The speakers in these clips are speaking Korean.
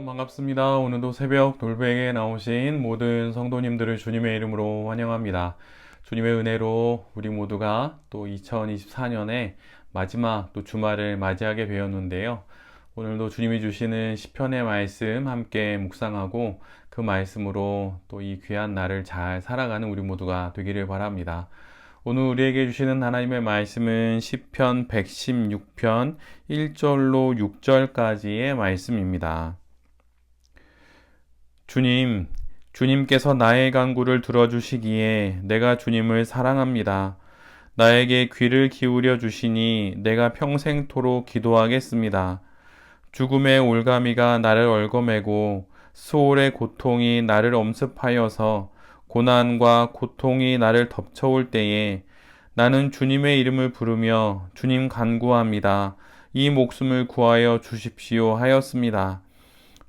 여러분 반갑습니다. 오늘도 새벽 돌베개에 나오신 모든 성도님들을 주님의 이름으로 환영합니다. 주님의 은혜로 우리 모두가 또 2024년의 마지막 또 주말을 맞이하게 되었는데요. 오늘도 주님이 주시는 시편의 말씀 함께 묵상하고 그 말씀으로 또 이 귀한 날을 잘 살아가는 우리 모두가 되기를 바랍니다. 오늘 우리에게 주시는 하나님의 말씀은 시편 116편 1절로 6절까지의 말씀입니다. 주님께서 나의 간구를 들어주시기에 내가 주님을 사랑합니다. 나에게 귀를 기울여 주시니 내가 평생토록 기도하겠습니다. 죽음의 올가미가 나를 얽어매고 수월의 고통이 나를 엄습하여서 고난과 고통이 나를 덮쳐올 때에 나는 주님의 이름을 부르며 주님 간구합니다. 이 목숨을 구하여 주십시오 하였습니다.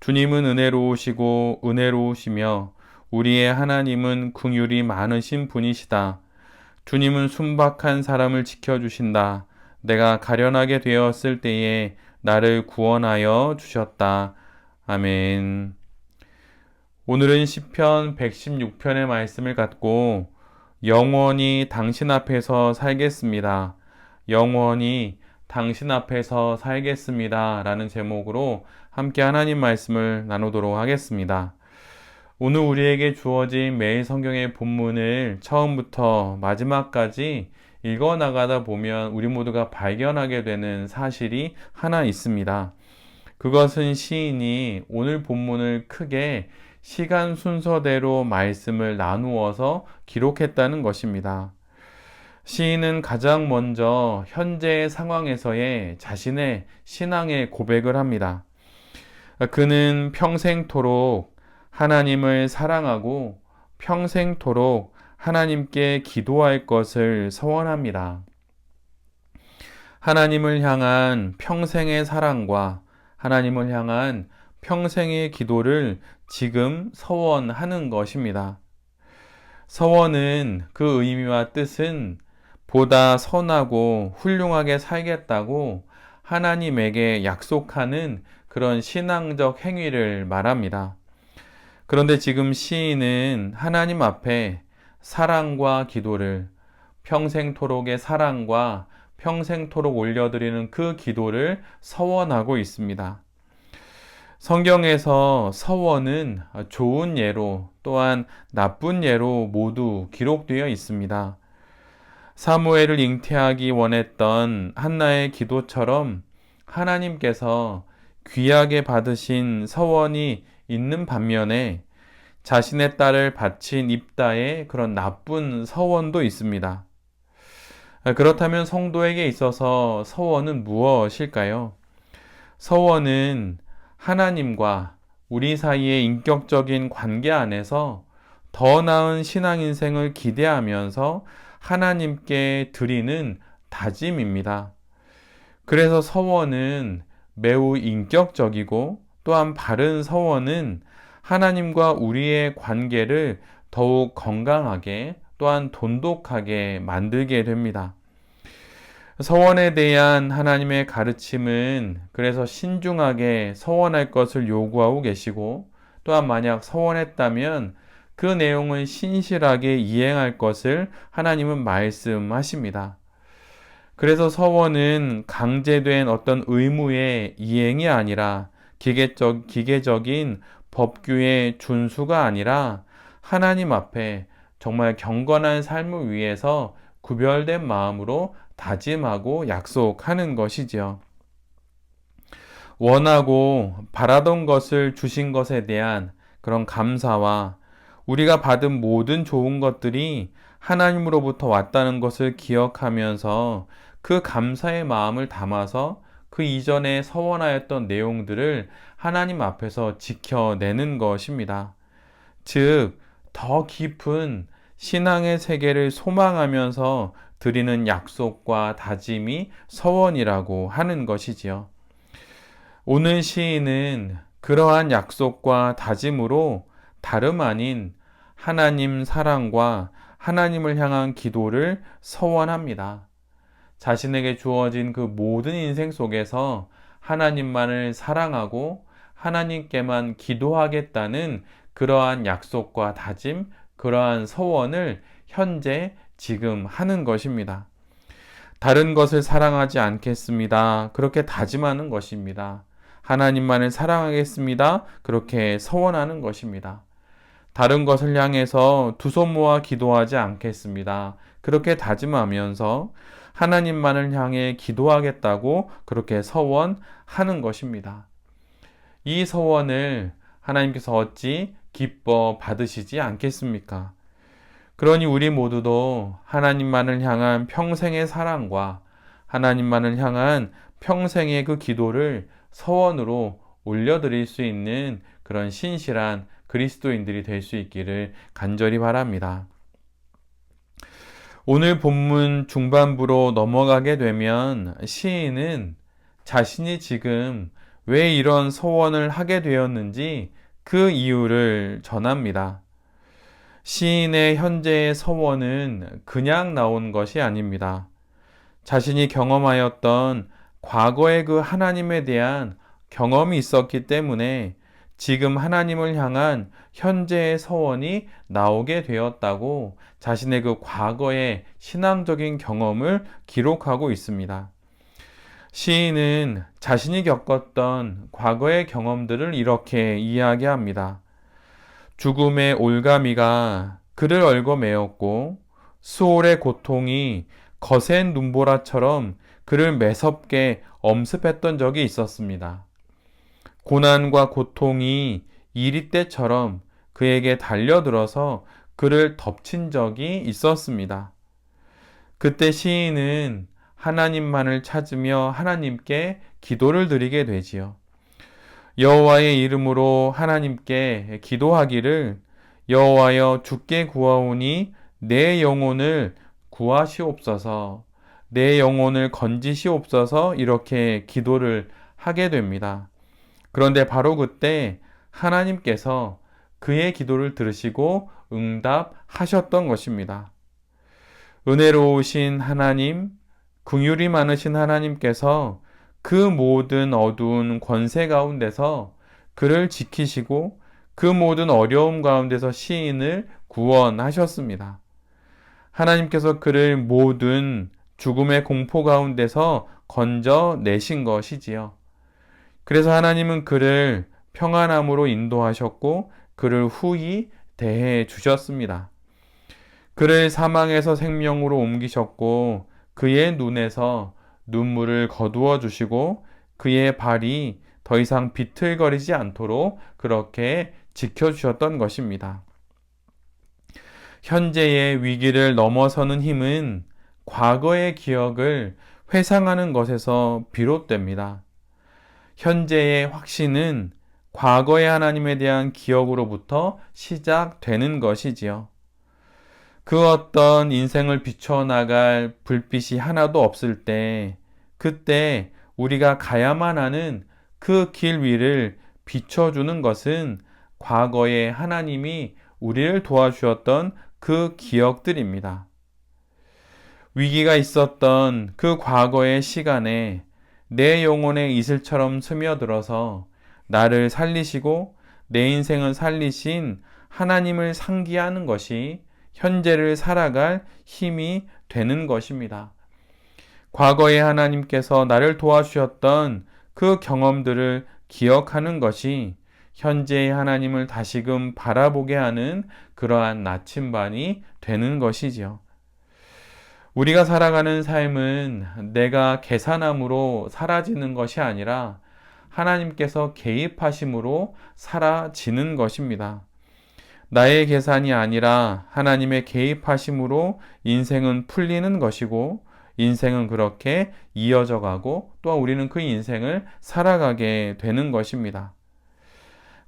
주님은 은혜로우시고 은혜로우시며 우리의 하나님은 긍휼이 많으신 분이시다. 주님은 순박한 사람을 지켜주신다. 내가 가련하게 되었을 때에 나를 구원하여 주셨다. 아멘. 오늘은 시편 116편의 말씀을 갖고 영원히 당신 앞에서 살겠습니다. 영원히 당신 앞에서 살겠습니다. 라는 제목으로 함께 하나님 말씀을 나누도록 하겠습니다. 오늘 우리에게 주어진 매일 성경의 본문을 처음부터 마지막까지 읽어 나가다 보면 우리 모두가 발견하게 되는 사실이 하나 있습니다. 그것은 시인이 오늘 본문을 크게 시간 순서대로 말씀을 나누어서 기록했다는 것입니다. 시인은 가장 먼저 현재의 상황에서의 자신의 신앙의 고백을 합니다. 그는 평생토록 하나님을 사랑하고 평생토록 하나님께 기도할 것을 서원합니다. 하나님을 향한 평생의 사랑과 하나님을 향한 평생의 기도를 지금 서원하는 것입니다. 서원은 그 의미와 뜻은 보다 선하고 훌륭하게 살겠다고 하나님에게 약속하는 그런 신앙적 행위를 말합니다. 그런데 지금 시인은 하나님 앞에 사랑과 기도를 평생토록의 사랑과 평생토록 올려드리는 그 기도를 서원하고 있습니다. 성경에서 서원은 좋은 예로 또한 나쁜 예로 모두 기록되어 있습니다. 사무엘을 잉태하기 원했던 한나의 기도처럼 하나님께서 귀하게 받으신 서원이 있는 반면에 자신의 딸을 바친 입다의 그런 나쁜 서원도 있습니다. 그렇다면 성도에게 있어서 서원은 무엇일까요? 서원은 하나님과 우리 사이의 인격적인 관계 안에서 더 나은 신앙 인생을 기대하면서 하나님께 드리는 다짐입니다. 그래서 서원은 매우 인격적이고 또한 바른 서원은 하나님과 우리의 관계를 더욱 건강하게 또한 돈독하게 만들게 됩니다. 서원에 대한 하나님의 가르침은 그래서 신중하게 서원할 것을 요구하고 계시고 또한 만약 서원했다면 그 내용은 신실하게 이행할 것을 하나님은 말씀하십니다. 그래서 서원은 강제된 어떤 의무의 이행이 아니라 기계적인 법규의 준수가 아니라 하나님 앞에 정말 경건한 삶을 위해서 구별된 마음으로 다짐하고 약속하는 것이지요. 원하고 바라던 것을 주신 것에 대한 그런 감사와 우리가 받은 모든 좋은 것들이 하나님으로부터 왔다는 것을 기억하면서 그 감사의 마음을 담아서 그 이전에 서원하였던 내용들을 하나님 앞에서 지켜내는 것입니다. 즉, 더 깊은 신앙의 세계를 소망하면서 드리는 약속과 다짐이 서원이라고 하는 것이지요. 오늘 시인은 그러한 약속과 다짐으로 다름 아닌 하나님 사랑과 하나님을 향한 기도를 서원합니다. 자신에게 주어진 그 모든 인생 속에서 하나님만을 사랑하고 하나님께만 기도하겠다는 그러한 약속과 다짐, 그러한 서원을 현재 지금 하는 것입니다. 다른 것을 사랑하지 않겠습니다. 그렇게 다짐하는 것입니다. 하나님만을 사랑하겠습니다. 그렇게 서원하는 것입니다. 다른 것을 향해서 두 손 모아 기도하지 않겠습니다. 그렇게 다짐하면서 하나님만을 향해 기도하겠다고 그렇게 서원하는 것입니다. 이 서원을 하나님께서 어찌 기뻐 받으시지 않겠습니까? 그러니 우리 모두도 하나님만을 향한 평생의 사랑과 하나님만을 향한 평생의 그 기도를 서원으로 올려드릴 수 있는 그런 신실한 그리스도인들이 될 수 있기를 간절히 바랍니다. 오늘 본문 중반부로 넘어가게 되면 시인은 자신이 지금 왜 이런 서원을 하게 되었는지 그 이유를 전합니다. 시인의 현재의 서원은 그냥 나온 것이 아닙니다. 자신이 경험하였던 과거의 그 하나님에 대한 경험이 있었기 때문에 지금 하나님을 향한 현재의 서원이 나오게 되었다고 자신의 그 과거의 신앙적인 경험을 기록하고 있습니다. 시인은 자신이 겪었던 과거의 경험들을 이렇게 이야기합니다. 죽음의 올가미가 그를 얽어매었고 수월의 고통이 거센 눈보라처럼 그를 매섭게 엄습했던 적이 있었습니다. 고난과 고통이 이리떼처럼 그에게 달려들어서 그를 덮친 적이 있었습니다. 그때 시인은 하나님만을 찾으며 하나님께 기도를 드리게 되지요. 여호와의 이름으로 하나님께 기도하기를 여호와여 주께 구하오니 내 영혼을 구하시옵소서, 내 영혼을 건지시옵소서 이렇게 기도를 하게 됩니다. 그런데 바로 그때 하나님께서 그의 기도를 들으시고 응답하셨던 것입니다. 은혜로우신 하나님, 긍휼이 많으신 하나님께서 그 모든 어두운 권세 가운데서 그를 지키시고 그 모든 어려움 가운데서 시인을 구원하셨습니다. 하나님께서 그를 모든 죽음의 공포 가운데서 건져내신 것이지요. 그래서 하나님은 그를 평안함으로 인도하셨고 그를 후히 대해 주셨습니다. 그를 사망에서 생명으로 옮기셨고 그의 눈에서 눈물을 거두어 주시고 그의 발이 더 이상 비틀거리지 않도록 그렇게 지켜주셨던 것입니다. 현재의 위기를 넘어서는 힘은 과거의 기억을 회상하는 것에서 비롯됩니다. 현재의 확신은 과거의 하나님에 대한 기억으로부터 시작되는 것이지요. 그 어떤 인생을 비춰나갈 불빛이 하나도 없을 때, 그때 우리가 가야만 하는 그 길 위를 비춰주는 것은 과거에 하나님이 우리를 도와주었던 그 기억들입니다. 위기가 있었던 그 과거의 시간에 내 영혼의 이슬처럼 스며들어서 나를 살리시고 내 인생을 살리신 하나님을 상기하는 것이 현재를 살아갈 힘이 되는 것입니다. 과거에 하나님께서 나를 도와주셨던 그 경험들을 기억하는 것이 현재의 하나님을 다시금 바라보게 하는 그러한 나침반이 되는 것이지요. 우리가 살아가는 삶은 내가 계산함으로 사라지는 것이 아니라 하나님께서 개입하심으로 사라지는 것입니다. 나의 계산이 아니라 하나님의 개입하심으로 인생은 풀리는 것이고 인생은 그렇게 이어져 가고 또한 우리는 그 인생을 살아가게 되는 것입니다.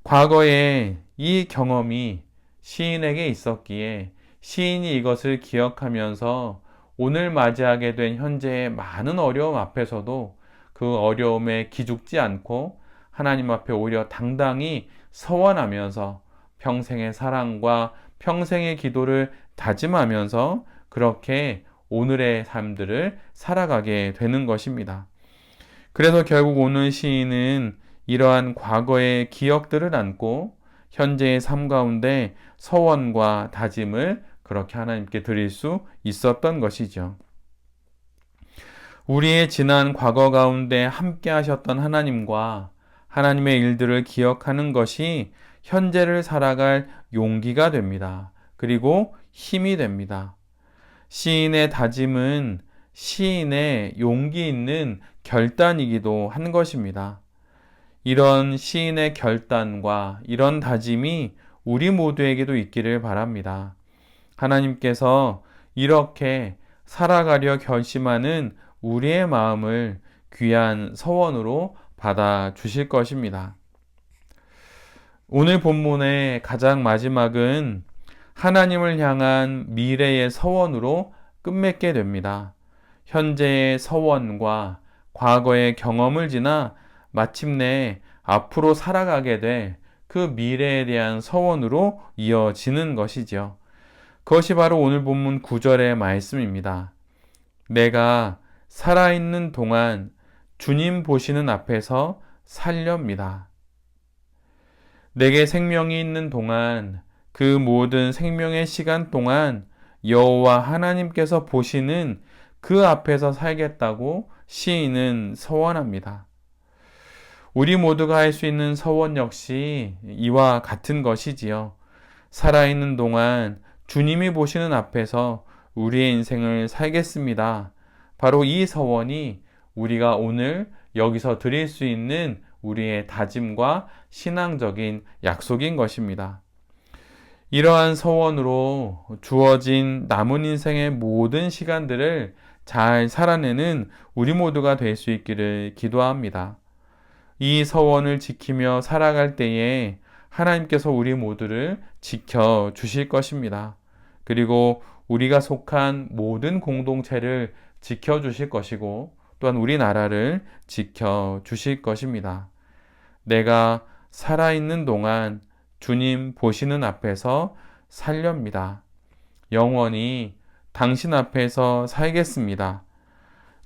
과거에 이 경험이 시인에게 있었기에 시인이 이것을 기억하면서 오늘 맞이하게 된 현재의 많은 어려움 앞에서도 그 어려움에 기죽지 않고 하나님 앞에 오히려 당당히 서원하면서 평생의 사랑과 평생의 기도를 다짐하면서 그렇게 오늘의 삶들을 살아가게 되는 것입니다. 그래서 결국 오늘 시인은 이러한 과거의 기억들을 안고 현재의 삶 가운데 서원과 다짐을 그렇게 하나님께 드릴 수 있었던 것이죠. 우리의 지난 과거 가운데 함께 하셨던 하나님과 하나님의 일들을 기억하는 것이 현재를 살아갈 용기가 됩니다. 그리고 힘이 됩니다. 시인의 다짐은 시인의 용기 있는 결단이기도 한 것입니다. 이런 시인의 결단과 이런 다짐이 우리 모두에게도 있기를 바랍니다. 하나님께서 이렇게 살아가려 결심하는 우리의 마음을 귀한 서원으로 받아 주실 것입니다. 오늘 본문의 가장 마지막은 하나님을 향한 미래의 서원으로 끝맺게 됩니다. 현재의 서원과 과거의 경험을 지나 마침내 앞으로 살아가게 될 그 미래에 대한 서원으로 이어지는 것이죠. 그것이 바로 오늘 본문 9절의 말씀입니다. 내가 살아있는 동안 주님 보시는 앞에서 살렵니다. 내게 생명이 있는 동안 그 모든 생명의 시간 동안 여호와 하나님께서 보시는 그 앞에서 살겠다고 시인은 서원합니다. 우리 모두가 할 수 있는 서원 역시 이와 같은 것이지요. 살아있는 동안 주님이 보시는 앞에서 우리의 인생을 살겠습니다. 바로 이 서원이 우리가 오늘 여기서 드릴 수 있는 우리의 다짐과 신앙적인 약속인 것입니다. 이러한 서원으로 주어진 남은 인생의 모든 시간들을 잘 살아내는 우리 모두가 될 수 있기를 기도합니다. 이 서원을 지키며 살아갈 때에 하나님께서 우리 모두를 지켜 주실 것입니다. 그리고 우리가 속한 모든 공동체를 지켜 주실 것이고 또한 우리나라를 지켜 주실 것입니다. 내가 살아있는 동안 주님 보시는 앞에서 살렵니다. 영원히 당신 앞에서 살겠습니다.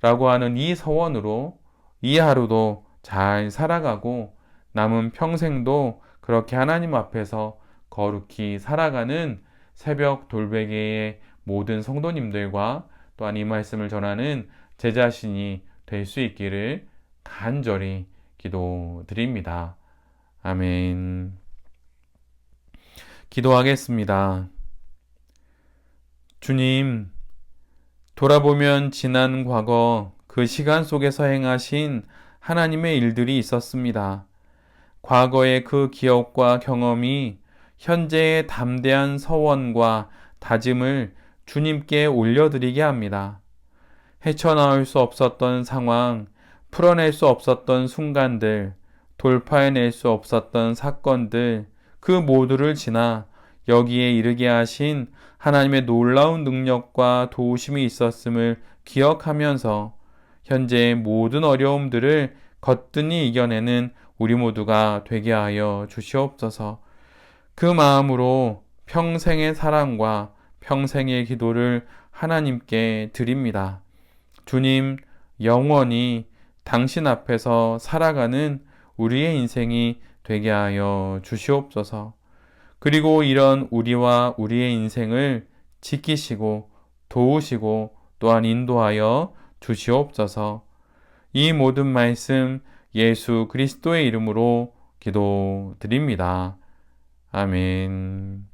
라고 하는 이 서원으로 이 하루도 잘 살아가고 남은 평생도 그렇게 하나님 앞에서 거룩히 살아가는 새벽 돌베개의 모든 성도님들과 또한 이 말씀을 전하는 제 자신이 될 수 있기를 간절히 기도드립니다. 아멘. 기도하겠습니다. 주님, 돌아보면 지난 과거 그 시간 속에서 행하신 하나님의 일들이 있었습니다. 과거의 그 기억과 경험이 현재의 담대한 서원과 다짐을 주님께 올려드리게 합니다. 헤쳐나올 수 없었던 상황, 풀어낼 수 없었던 순간들, 돌파해낼 수 없었던 사건들, 그 모두를 지나 여기에 이르게 하신 하나님의 놀라운 능력과 도우심이 있었음을 기억하면서 현재의 모든 어려움들을 거뜬히 이겨내는 우리 모두가 되게 하여 주시옵소서. 그 마음으로 평생의 사랑과 평생의 기도를 하나님께 드립니다. 주님, 영원히 당신 앞에서 살아가는 우리의 인생이 되게 하여 주시옵소서. 그리고 이런 우리와 우리의 인생을 지키시고 도우시고 또한 인도하여 주시옵소서. 이 모든 말씀 예수 그리스도의 이름으로 기도드립니다. 아멘.